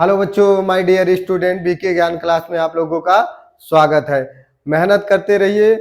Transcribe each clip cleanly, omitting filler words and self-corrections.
Hello बच्चों, my dear student, BK ज्ञान class में आप लोगों का स्वागत है। मेहनत करते रहिए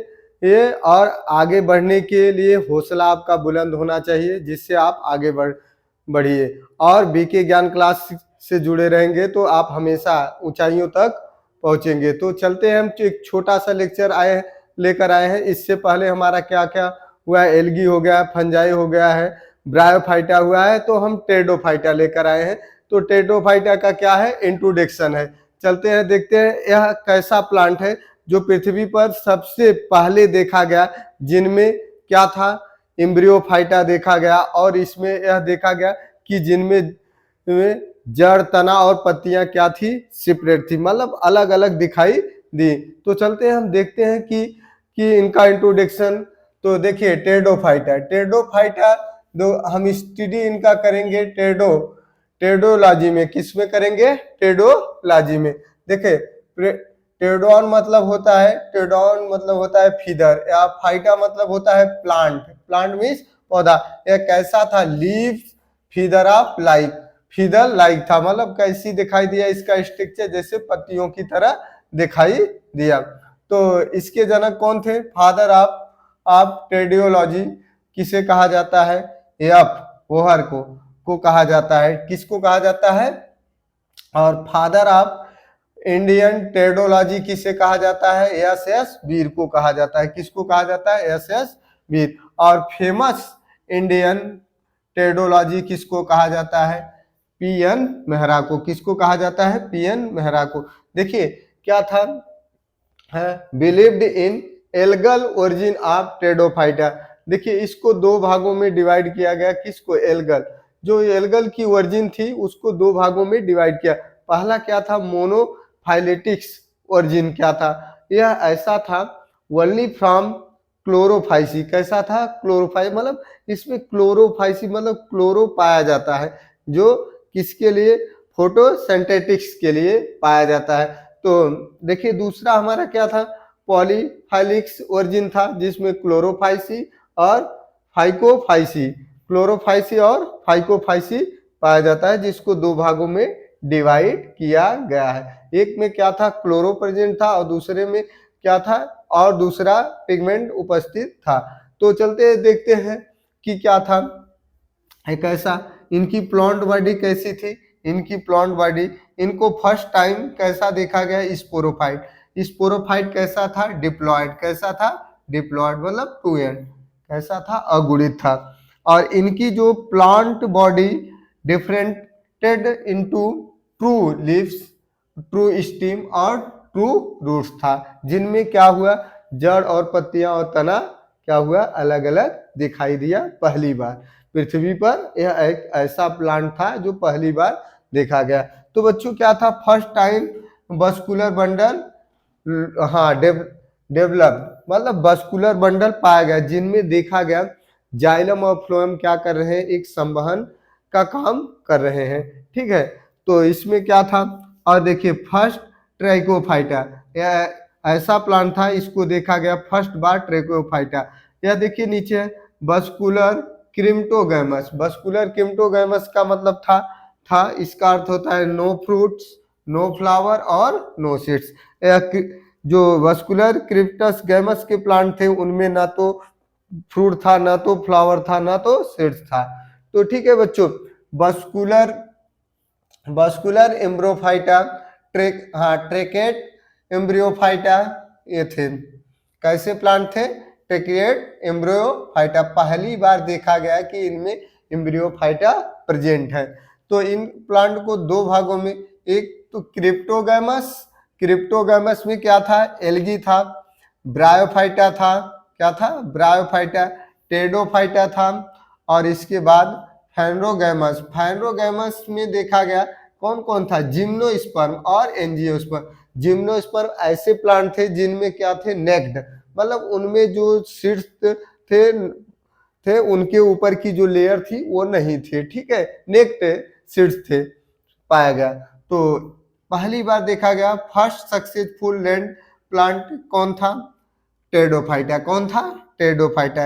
ये और आगे बढ़ने के लिए हौसला आपका बुलंद होना चाहिए, जिससे आप आगे बढ़िए और बीके ज्ञान क्लास से जुड़े रहेंगे तो आप हमेशा ऊंचाइयों तक पहुंचेंगे। तो चलते हैं, हम एक छोटा सा लेक्चर लेकर आए हैं। इससे पहले हमारा क्या क्या हुआ है, एल्गी हो गया है, फंजाई हो गया है, ब्रायोफाइटा हुआ है, तो हम टेरिडोफाइटा लेकर आए हैं। तो टेरिडोफाइटा का क्या है, इंट्रोडक्शन है। चलते हैं, देखते हैं यह कैसा प्लांट है जो पृथ्वी पर सबसे पहले देखा गया, जिनमें क्या था, एम्ब्रियोफाइटा देखा गया, और इसमें यह देखा गया कि जिनमें जड़, तना और पत्तियां क्या थी, सेपरेट थी, मतलब अलग अलग दिखाई दी। तो चलते हैं, हम देखते हैं कि इनका इंट्रोडक्शन। तो देखिए टेरिडोफाइटा दो हम स्टडी इनका करेंगे टेरिडोलॉजी में। किस में करेंगे, टेरिडोलॉजी में। देखे टेरिडोन मतलब होता है फीदर, या फाइटा मतलब होता है प्लांट मीन्स पौधा। यह कैसा था, leaves feather of like, feather like था, मतलब कैसी दिखाई दिया इसका स्ट्रक्चर, जैसे पत्तियों की तरह दिखाई दिया। तो इसके जनक कौन थे, फादर ऑफ टेरिडोलॉजी किसे कहा जाता है, एफ वोहर को कहा जाता है। किसको कहा जाता है, और फादर ऑफ इंडियन टेरिडोलॉजी किसे कहा जाता है, एस वीर को कहा जाता है। किसको कहा जाता है, एस वीर। और फेमस इंडियन टेरिडोलॉजी किसको कहा जाता है, पीएन मेहरा को। किसको कहा जाता है, पीएन मेहरा को। देखिए क्या था, believed in algal origin of pteridophyta. देखिए इसको दो भागों में डिवाइड किया गया। किसको, एल्गल, जो एल्गल की ओरिजिन थी उसको दो भागों में डिवाइड किया। पहला क्या था, मोनोफाइलेटिक्स ओरिजिन क्या था, यह ऐसा था ओनली फ्रॉम क्लोरोफाइसी। कैसा था, क्लोरोफाई, मतलब इसमें क्लोरोफाइसी मतलब क्लोरो पाया जाता है, जो किसके लिए, फोटोसिंथेटिक्स के लिए पाया जाता है। तो देखिए दूसरा हमारा क्या था, पॉलीफाइलिक्स ओरिजिन था, जिसमें क्लोरोफाइसी और फाइकोफाइसी, क्लोरोफाइसी और फाइकोफाइसी पाया जाता है, जिसको दो भागों में डिवाइड किया गया है। एक में क्या था, क्लोरो प्रेजेंट था, और दूसरे में क्या था, और दूसरा पिगमेंट उपस्थित था। तो चलते देखते हैं कि क्या था, एक ऐसा, इनकी प्लांट बॉडी कैसी थी, इनकी प्लांट बॉडी, इनको फर्स्ट टाइम कैसा देखा गया, स्पोरोफाइट कैसा था, डिप्लॉयड। कैसा था, डिप्लॉयड मतलब टू एंड, कैसा था, अगुणित था। और इनकी जो plant body differented into true leaves, true stem और ट्रू रूट्स था, जिनमें क्या हुआ, जड़ और पत्तियां और तना क्या हुआ, अलग अलग दिखाई दिया। पहली बार पृथ्वी पर यह एक ऐसा प्लांट था जो पहली बार देखा गया। तो बच्चों क्या था, फर्स्ट टाइम बस्कुलर बंडल, हाँ, डेवलप मतलब बस्कुलर बंडल पाया गया, जिनमें देखा गया जाइलम और फ्लोएम क्या कर रहे हैं, एक संवहन का काम कर रहे हैं। ठीक है, तो इसमें क्या था, और देखिए फर्स्ट ट्रैकोफाइटा, यह ऐसा प्लांट था, इसको देखा गया फर्स्ट बार ट्रैकोफाइटा। यह देखिए नीचे बस्कुलर क्रिम्टोगैमस, बस्कुलर क्रिम्टोगैमस का मतलब था इसका अर्थ होता है नो फ्रूट्स, नो फ्लावर और नो सीड्स। जो वस्कुलर क्रिप्टस गैमस के प्लांट थे उनमें ना तो फ्रूट था, ना तो फ्लावर था, ना तो सीड्स था। तो ठीक है बच्चों, बस्कुलर एम्ब्रोफाइटा, ट्रेकेट एम्ब्रियोफाइटा, ये थे कैसे प्लांट थे, ट्रेकेट एम्ब्रियोफाइटा। पहली बार देखा गया कि इनमें एम्ब्रियोफाइटा प्रेजेंट है। तो इन प्लांट को दो भागों में, एक तो क्रिप्टोगैमस में क्या था, एल्गी था, ब्रायोफाइटा था, क्या था, ब्रायोफाइटा, टेरिडोफाइटा था, और इसके बाद फैनरोगैमस में देखा गया कौन कौन था, जिम्नोस्पर्म और एंजियोस्पर्म। जिम्नोस्पर्म ऐसे प्लांट थे जिनमें क्या थे, नेक्ड, मतलब उनमें जो सीड्स थे उनके ऊपर की जो लेयर थी वो नहीं थे। ठीक है, नेक्ड सीड्स थे पाया गया। तो पहली बार देखा गया फर्स्ट सक्सेसफुल लैंड प्लांट कौन था, टेरिडोफाइटा। कौन था, pteridophyta.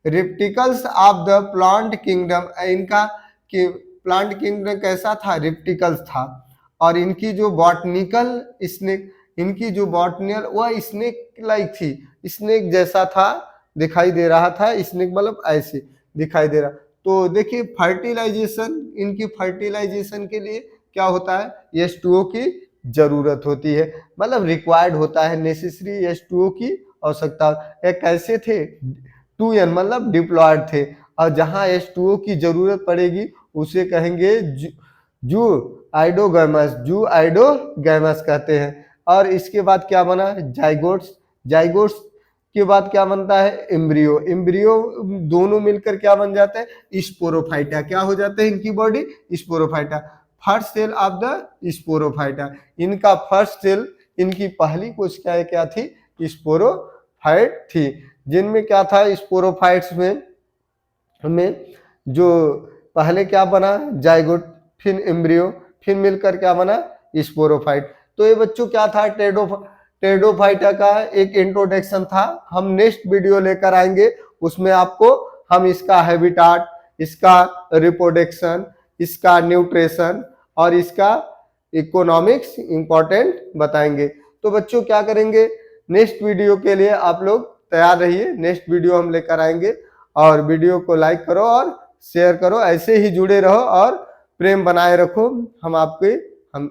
Reptiles of the plant kingdom, इनका प्लांट किंगडम कैसा था, रिप्टिकल्स था। और इनकी जो बॉटनिकल स्नेक, इनकी जो बॉटनिकल वह स्नेक लाइक थी, स्नेक जैसा था, दिखाई दे रहा था। स्नेक मतलब ऐसे दिखाई दे रहा। तो देखिए फर्टिलाइजेशन, इनकी फर्टिलाइजेशन के लिए क्या होता है, H2O की जरूरत होती है, मतलब रिक्वायर्ड होता है, नेसेसरी H2O की आवश्यकता। ये कैसे थे, 2N मतलब डिप्लॉयड थे, और जहां H2O की जरूरत पड़ेगी उसे कहेंगे जू आइडोगैमस, जू आइडोगैमस कहते हैं। और इसके बाद क्या बना, जाइगोट्स, जाइगोट्स के बाद क्या बनता है, एम्ब्रियो, एम्ब्रियो दोनों मिलकर क्या बन जाता है, स्पोरोफाइटा, क्या हो जाते हैं इनकी body, sporophyta. First cell of the sporophyta, इनका फर्स्ट सेल, इनकी पहली कोशिकाएं क्या थी, स्पोरोफाइट थी, जिनमें क्या था, स्पोरोफाइट्स में जो पहले क्या बना, जाइगोट, फिर एम्ब्रियो, फिर मिलकर क्या बना, स्पोरोफाइट। तो ये बच्चों क्या था, टेरिडोफाइटा का एक इंट्रोडक्शन था। हम नेक्स्ट वीडियो लेकर आएंगे, उसमें आपको हम इसका हैबिटाट, इसका रिप्रोडक्शन, इसका न्यूट्रिशन और इसका इकोनॉमिक्स इंपॉर्टेंट बताएंगे। तो बच्चों क्या करेंगे, नेक्स्ट वीडियो के लिए आप लोग तैयार रहिए, नेक्स्ट वीडियो हम लेकर आएंगे। और वीडियो को लाइक करो और शेयर करो, ऐसे ही जुड़े रहो और प्रेम बनाए रखो हम आपके हम